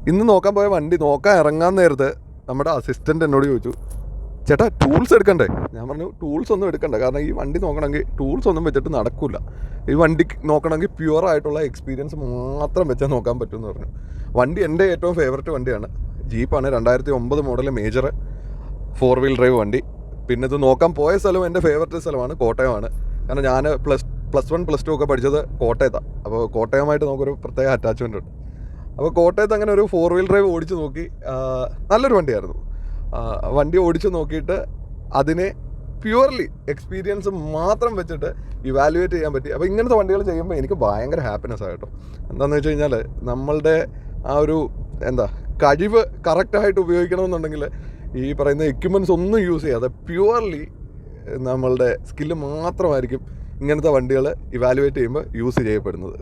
ഇന്ന് നോക്കാൻ പോയ വണ്ടി നോക്കാൻ ഇറങ്ങാൻ നേരത്ത് നമ്മുടെ അസിസ്റ്റൻ്റ് എന്നോട് ചോദിച്ചു, ചേട്ടാ ടൂൾസ് എടുക്കണ്ടേ? ഞാൻ പറഞ്ഞു ടൂൾസ് ഒന്നും എടുക്കണ്ട, കാരണം ഈ വണ്ടി നോക്കണമെങ്കിൽ ടൂൾസ് ഒന്നും വെച്ചിട്ട് നടക്കില്ല. ഈ വണ്ടി നോക്കണമെങ്കിൽ പ്യുവറായിട്ടുള്ള എക്സ്പീരിയൻസ് മാത്രം വെച്ചാൽ നോക്കാൻ പറ്റുമെന്ന് പറഞ്ഞു. വണ്ടി എൻ്റെ ഏറ്റവും ഫേവററ്റ് വണ്ടിയാണ്, ജീപ്പാണ്. 2009 മോഡൽ മേജർ 4 വീൽ ഡ്രൈവ് വണ്ടി. പിന്നെ ഇത് നോക്കാൻ പോയ സ്ഥലം എൻ്റെ ഫേവററ്റ് സ്ഥലമാണ്, കോട്ടയമാണ്. കാരണം ഞാൻ പ്ലസ് 1 പ്ലസ് 2 ഒക്കെ പഠിച്ചത് കോട്ടയത്താണ്. അപ്പോൾ കോട്ടയമായിട്ട് നമുക്കൊരു പ്രത്യേക അറ്റാച്ച്മെൻ്റ് ഉണ്ട്. അപ്പോൾ കോട്ടയത്ത് അങ്ങനെ ഒരു 4 വീൽ ഡ്രൈവ് ഓടിച്ച് നോക്കി, നല്ലൊരു വണ്ടിയായിരുന്നു. വണ്ടി ഓടിച്ച് നോക്കിയിട്ട് അതിനെ പ്യുവർലി എക്സ്പീരിയൻസ് മാത്രം വെച്ചിട്ട് ഇവാലുവേറ്റ് ചെയ്യാൻ പറ്റി. അപ്പോൾ ഇങ്ങനത്തെ വണ്ടികൾ ചെയ്യുമ്പോൾ എനിക്ക് ഭയങ്കര ഹാപ്പിനെസ് ആയിട്ടോ. എന്താണെന്ന് വെച്ച് കഴിഞ്ഞാൽ നമ്മളുടെ ആ ഒരു കഴിവ് കറക്റ്റായിട്ട് ഉപയോഗിക്കണമെന്നുണ്ടെങ്കിൽ ഈ പറയുന്ന എക്യുപ്മെൻറ്റ്സ് ഒന്നും യൂസ് ചെയ്യാതെ പ്യുവർലി നമ്മളുടെ സ്കില്ല് മാത്രമായിരിക്കും ഇങ്ങനത്തെ വണ്ടികൾ ഇവാലുവേറ്റ് ചെയ്യുമ്പോൾ യൂസ് ചെയ്യപ്പെടുന്നത്.